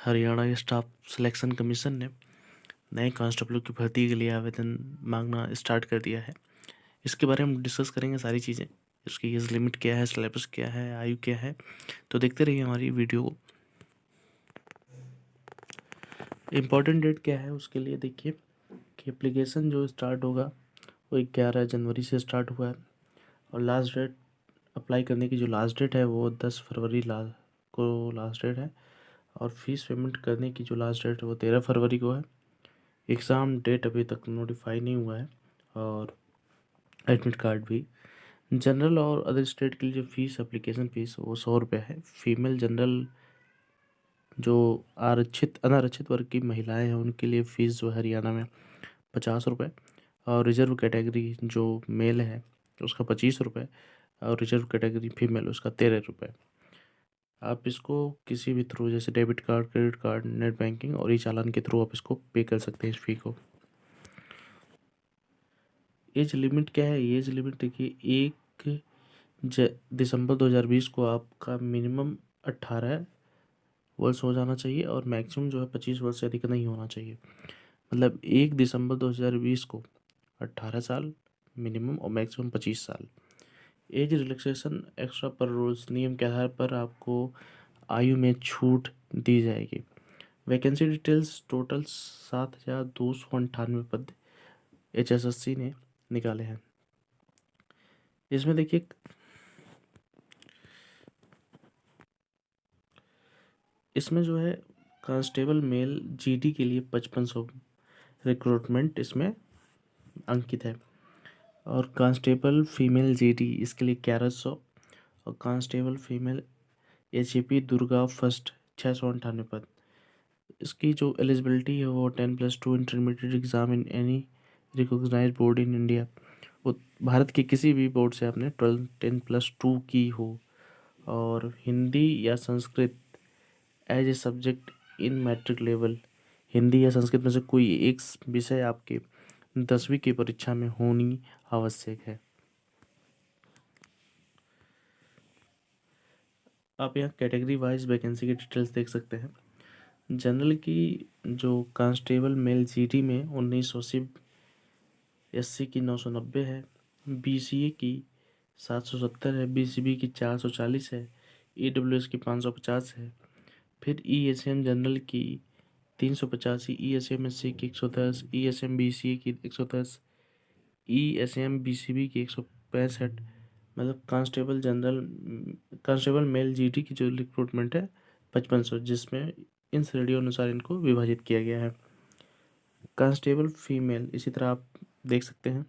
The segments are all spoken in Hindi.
हरियाणा स्टाफ सिलेक्शन कमीशन ने नए कांस्टेबलों की भर्ती के लिए आवेदन मांगना स्टार्ट कर दिया है। इसके बारे में हम डिस्कस करेंगे सारी चीज़ें। इसकी एज लिमिट क्या है, सिलेबस क्या है, आयु क्या है, तो देखते रहिए हमारी वीडियो को। इम्पॉर्टेंट डेट क्या है उसके लिए देखिए कि एप्लीकेशन जो स्टार्ट होगा वो 11 जनवरी से स्टार्ट हुआ है और लास्ट डेट अप्लाई करने की जो लास्ट डेट है वो 10 फरवरी को लास्ट डेट है और फीस पेमेंट करने की जो लास्ट डेट है वो 13 फरवरी को है। एग्ज़ाम डेट अभी तक नोटिफाई नहीं हुआ है और एडमिट कार्ड भी। जनरल और अदर स्टेट के लिए जो फीस एप्लीकेशन फ़ीस वो 100 रुपये है। फीमेल जनरल जो अनारक्षित वर्ग की महिलाएं हैं उनके लिए फ़ीस जो है हरियाणा में 50 रुपये और रिजर्व कैटेगरी जो मेल है उसका 25 रुपये और रिजर्व कैटेगरी फीमेल उसका 13 रुपये। आप इसको किसी भी थ्रू जैसे debit card, credit card, net banking और ई चालान के थ्रू आप इसको पे कर सकते हैं इस फ़ी को। एज लिमिट क्या है? एज लिमिट देखिए 1 दिसंबर 2020 को आपका मिनिमम 18 वर्ष हो जाना चाहिए और मैक्सिमम जो है 25 वर्ष से अधिक नहीं होना चाहिए। मतलब 1 दिसंबर 2020 को 18 साल मिनिमम और मैक्सिमम 25 साल। एज रिलैक्सेशन एक्स्ट्रा पर रूल्स नियम के आधार पर आपको आयु में छूट दी जाएगी। वैकेंसी डिटेल्स टोटल 7,298 पद HSSC ने निकाले हैं। इसमें देखिए इसमें जो है कांस्टेबल मेल GD के लिए 5500 रिक्रूटमेंट इसमें अंकित है और कांस्टेबल फीमेल GD इसके लिए 1100 और constable female HAP Durga first 698 पद। इसकी जो एलिजिबिलिटी है वो 10+2 intermediate exam in any recognised board in India. वो भारत के किसी भी बोर्ड से आपने 10+2 की हो और हिंदी या Sanskrit as a subject in matric level. Hindi या संस्कृत में से कोई एक विषय आपके 10वीं की परीक्षा में होनी आवश्यक है। आप यहाँ कैटेगरी वाइज वैकेंसी की डिटेल्स देख सकते हैं। जनरल की जो कांस्टेबल मेल GD में 1980, SC की 990 है, BCA की 770 है, BCB की 440 है, EWS की 550 है। फिर ESM जनरल की 385, ESM SC की 110, ESM BCA की 110, ESM BCB की 165। मतलब कांस्टेबल मेल GD की जो रिक्रूटमेंट है 5500, जिसमें इन श्रेणियों अनुसार इनको विभाजित किया गया है। कांस्टेबल फीमेल इसी तरह आप देख सकते हैं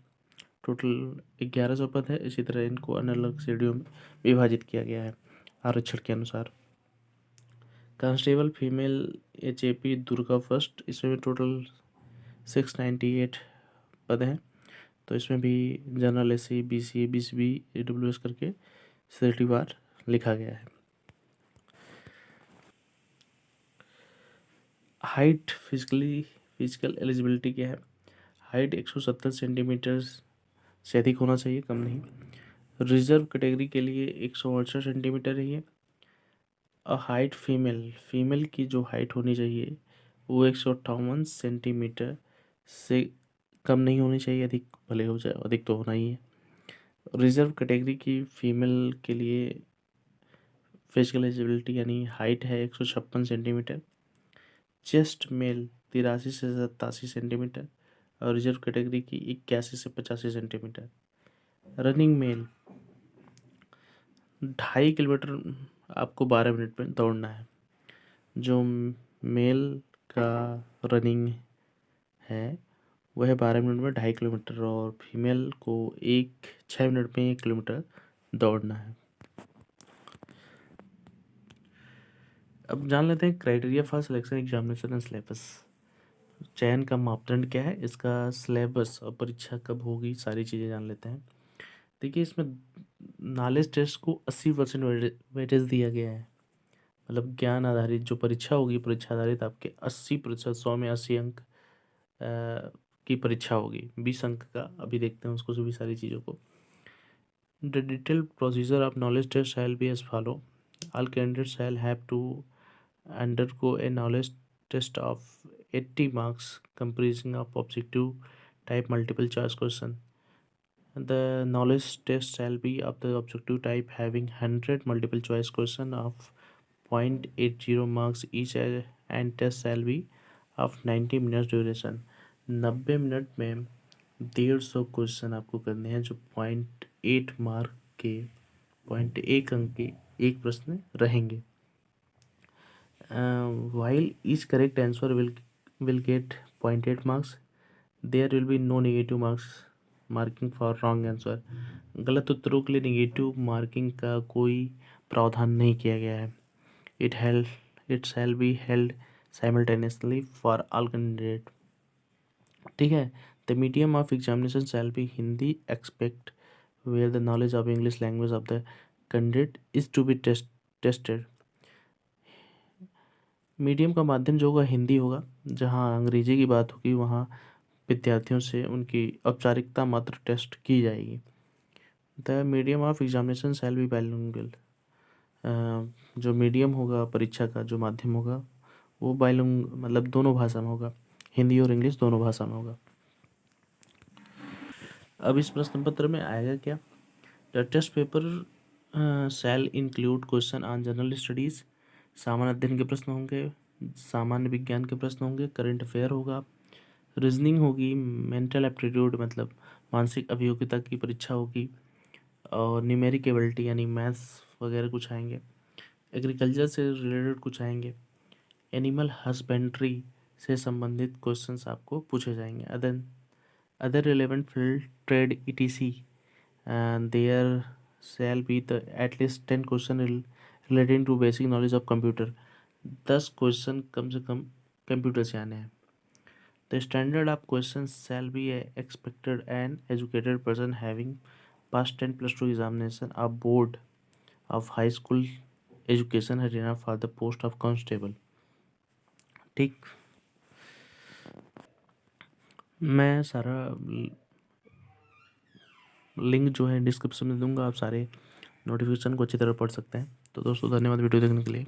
टोटल 1100 पद है। इसी तरह इनको अलग अलग श्रेणियों में विभाजित किया गया है आरक्षण के अनुसार। Constable female HAP Durga first इसमें टोटल 698 पद हैं। तो इसमें भी general SC BCA BCB EWS करके श्रेणीवार लिखा गया है। हाइट फिजिकल एलिजिबिलिटी क्या है? हाइट 170 सेंटीमीटर से अधिक होना चाहिए, कम नहीं। रिजर्व कैटेगरी के लिए 168 सेंटीमीटर है ये। हाइट फीमेल की जो हाइट होनी चाहिए वो 158 सेंटीमीटर से कम नहीं होनी चाहिए, अधिक भले हो जाए, अधिक तो होना ही है। रिजर्व कैटेगरी की फीमेल के लिए फिजिकल एलिजिबिलिटी यानी हाइट है 156 सेंटीमीटर। चेस्ट मेल 83 से 87 सेंटीमीटर और रिजर्व कैटेगरी की 81 से 85 सेंटीमीटर। रनिंग मेल 2.5 किलोमीटर आपको 12 मिनट में दौड़ना है। जो मेल का रनिंग है वह 12 मिनट में 2.5 किलोमीटर और फीमेल को 6 मिनट में 1 किलोमीटर दौड़ना है। अब जान लेते हैं criteria for selection examination and syllabus. चयन का मापदंड क्या है, इसका सिलेबस और परीक्षा कब होगी, सारी चीज़ें जान लेते हैं। देखिए इसमें नॉलेज टेस्ट को 80% वेटेज दिया गया है। मतलब ज्ञान आधारित जो परीक्षा होगी, परीक्षा आधारित आपके 80%, 100 में 80 अंक की परीक्षा होगी। 20 अंक का अभी देखते हैं उसको सभी सारी चीज़ों को। The detail procedure of knowledge test shall be as follow. All candidates shall have to undergo a knowledge test of 80 marks comprising of objective type multiple choice question. The knowledge test shall be of the objective type having 100 multiple choice question of 0.80 marks each and test shall be of 90 minutes duration. 90 minute में 150 क्वेश्चन आपको करने हैं जो 0.8 मार्क के 0.1 अंक के एक प्रश्न रहेंगे. While each correct answer will get 0.8 marks, there will be no negative marks marking for wrong answer. गलत उत्तरों के लिए नेगेटिव मार्किंग का कोई प्रावधान नहीं किया गया है. It shall be held simultaneously for all candidate. ठीक है. The medium of examination shall be Hindi expect where the knowledge of English language of the candidate is to be tested. Medium का माध्यम जो होगा हिंदी होगा. जहाँ अंग्रेजी की बात होगी वहाँ विद्यार्थियों से उनकी औपचारिकता मात्र टेस्ट की जाएगी. The medium of examination shall B bilingual. जो मीडियम होगा परीक्षा का जो माध्यम होगा वो बाइलिंग मतलब दोनों भाषा में होगा. हिंदी और इंग्लिश दोनों भाषा में होगा. अब इस प्रश्न पत्र में आएगा क्या. The test paper shall include question on general studies. सामान्य अध्ययन के प्रश्न होंगे, सामान्य विज्ञान के प्रश्न होंगे, करंट अफेयर होगा, रीजनिंग होगी, मेंटल एप्टीट्यूड मतलब मानसिक अभियोग्यता की परीक्षा होगी, और न्यूमेरिक एबिलिटी यानी मैथ्स वगैरह कुछ आएंगे. एग्रीकल्चर से रिलेटेड कुछ आएंगे. एनिमल हस्बेंड्री से संबंधित क्वेश्चंस आपको पूछे जाएंगे. Other relevant field trade etc. and there shall be the at least 10 question relating to basic knowledge of computer. 10 question कम से कम कंप्यूटर से आने हैं. The standard of questions shall be expected an educated person having passed 10+2 examination of board of high school education Haryana for the post of constable. ठीक. मैं सारा लिंक जो है डिस्क्रिप्शन में दूंगा. आप सारे नोटिफिकेशन को अच्छी तरह पढ़ सकते हैं. तो दोस्तों धन्यवाद वीडियो देखने के लिए.